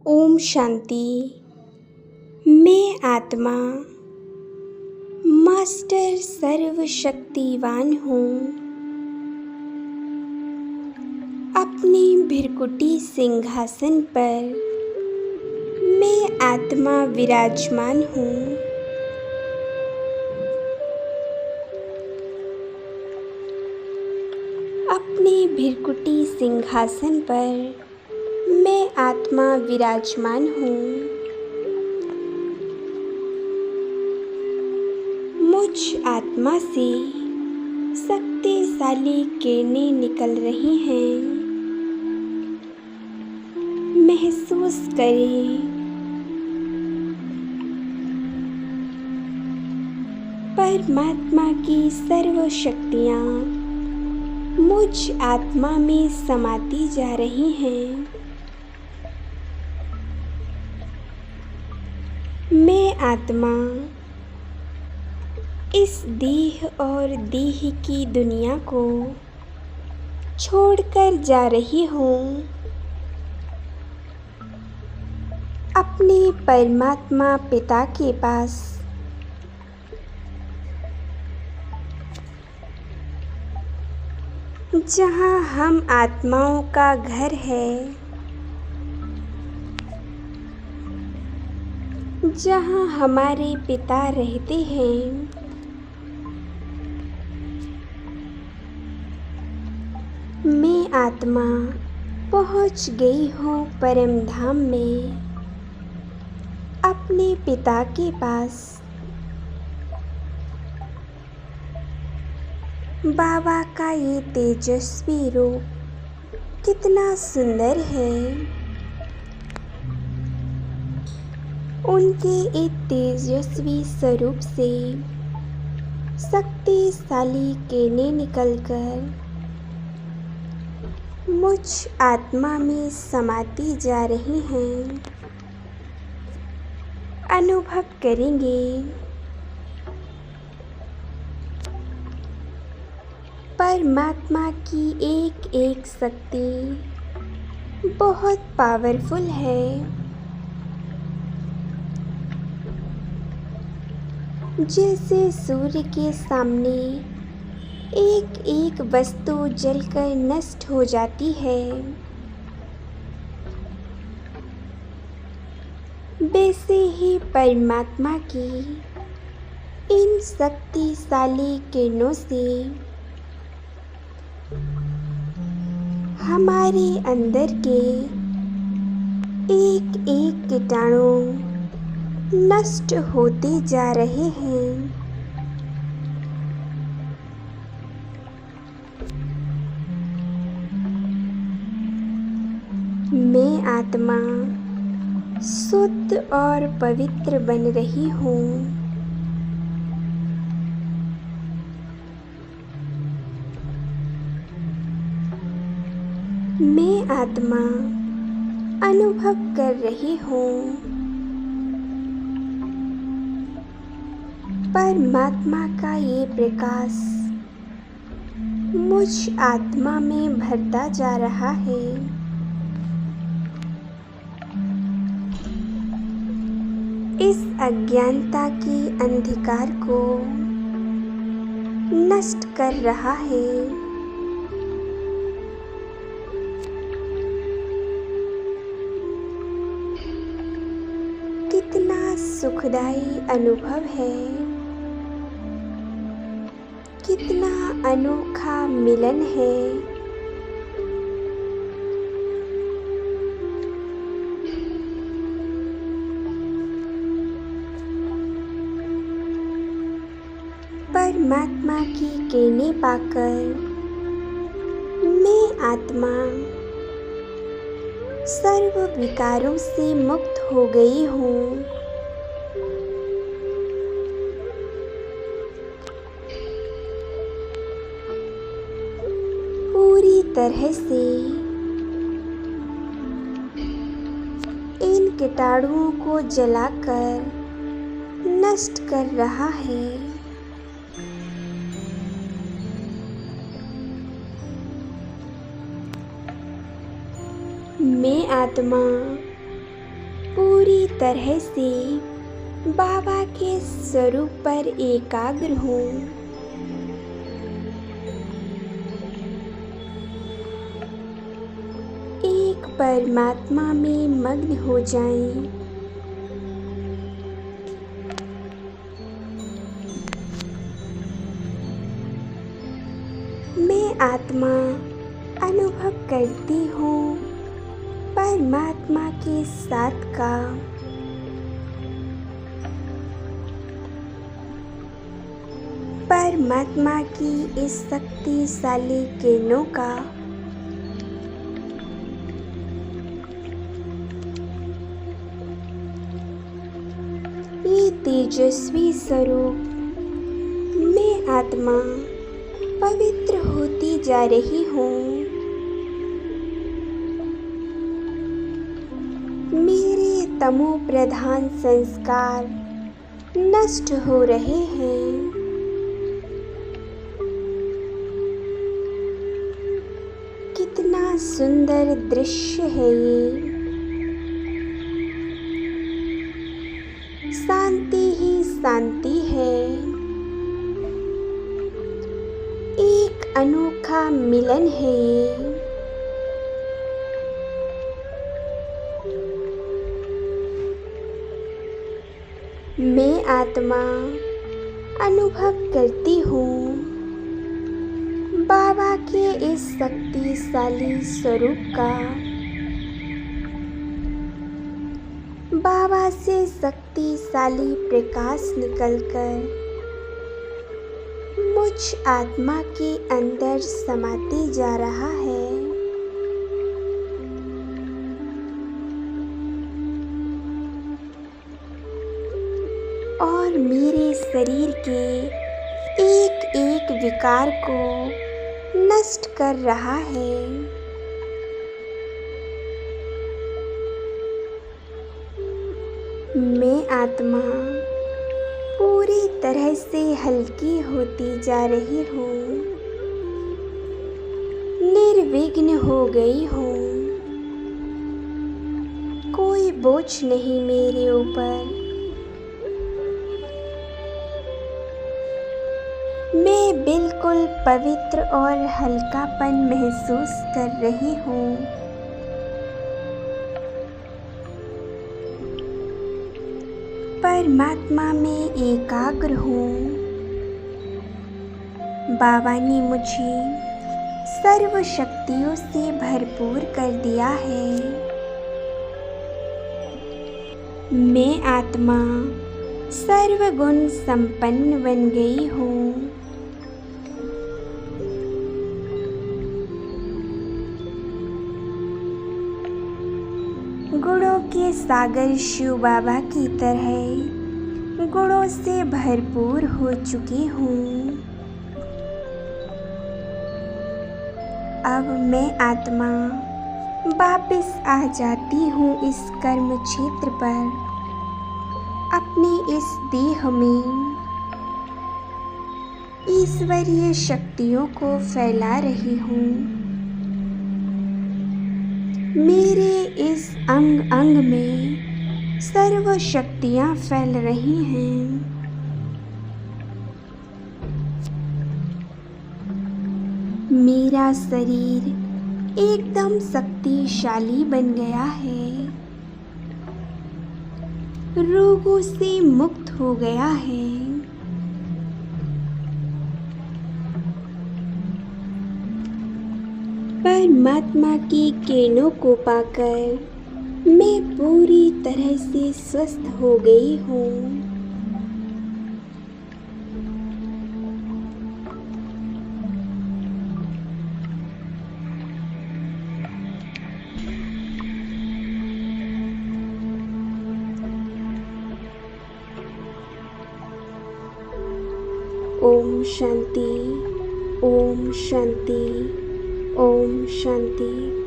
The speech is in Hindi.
ओम शांति। मैं आत्मा मास्टर सर्वशक्तिवान हूँ। अपने भृकुटी सिंहासन पर मैं आत्मा विराजमान हूँ। अपने भृकुटी सिंहासन पर मैं आत्मा विराजमान हूँ। मुझ आत्मा से शक्तिशाली किरणें निकल रही हैं। महसूस करें, परमात्मा की सर्व शक्तियाँ मुझ आत्मा में समाती जा रही हैं। मैं आत्मा इस देह और देह की दुनिया को छोड़कर जा रही हूँ। अपने परमात्मा पिता के पास जहाँ हम आत्माओं का घर है, जहाँ हमारे पिता रहते हैं। मैं आत्मा पहुँच गई हूँ परम धाम में, अपने पिता के पास। बाबा का ये तेजस्वी रूप कितना सुंदर है। उनके एक तेजस्वी स्वरूप से शक्तिशाली किरणें निकलकर मुझ आत्मा में समाती जा रही हैं। अनुभव करेंगे, परमात्मा की एक एक शक्ति बहुत पावरफुल है। जैसे सूर्य के सामने एक एक वस्तु जलकर नष्ट हो जाती है, वैसे ही परमात्मा की इन शक्तिशाली किरणों से हमारे अंदर के एक एक कीटाणु नष्ट होते जा रहे हैं। मैं आत्मा शुद्ध और पवित्र बन रही हूँ। मैं आत्मा अनुभव कर रही हूँ, परमात्मा का ये प्रकाश मुझ आत्मा में भरता जा रहा है। इस अज्ञानता की अंधकार को नष्ट कर रहा है। कितना सुखदायी अनुभव है, कितना अनोखा मिलन है। परमात्मा की किरणें पाकर मैं आत्मा सर्व विकारों से मुक्त हो गई हूँ। पूरी तरह से इन कीटाणुओं को जलाकर नष्ट कर रहा है। मैं आत्मा पूरी तरह से बाबा के स्वरूप पर एकाग्र हूँ। एक परमात्मा में मग्न हो जाएं। मैं आत्मा अनुभव करती हूँ परमात्मा के साथ का। परमात्मा की इस शक्तिशाली किरणों का ये तेजस्वी स्वरूप, मैं आत्मा पवित्र होती जा रही हूँ। मेरे तमो प्रधान संस्कार नष्ट हो रहे हैं। कितना सुंदर दृश्य है ये। शांति ही शांति है। एक अनोखा मिलन है ये। मैं आत्मा अनुभव करती हूँ बाबा के इस शक्तिशाली स्वरूप का। बाबा से शक्तिशाली प्रकाश निकलकर मुझ आत्मा के अंदर समाते जा रहा है। और मेरे शरीर के एक एक विकार को नष्ट कर रहा है। मैं आत्मा पूरी तरह से हल्की होती जा रही हूँ। निर्विघ्न हो गई हूँ। कोई बोझ नहीं मेरे ऊपर। मैं बिल्कुल पवित्र और हल्कापन महसूस कर रही हूँ। परमात्मा में एकाग्र हूँ। बाबा ने मुझे सर्व शक्तियों से भरपूर कर दिया है। मैं आत्मा सर्वगुण संपन्न बन गई हूँ। गुणों के सागर शिव बाबा की तरह गुणों से भरपूर हो चुकी हूँ। अब मैं आत्मा वापस आ जाती हूँ इस कर्म क्षेत्र पर, अपनी इस देह में ईश्वरीय शक्तियों को फैला रही हूँ। मेरे इस अंग अंग में सर्व शक्तियाँ फैल रही हैं। मेरा शरीर एकदम शक्तिशाली बन गया है। रोगों से मुक्त हो गया है। परमात्मा की किरणों को पाकर मैं पूरी तरह से स्वस्थ हो गई हूँ। ओम शांति, ओम शांति, ओम शांति।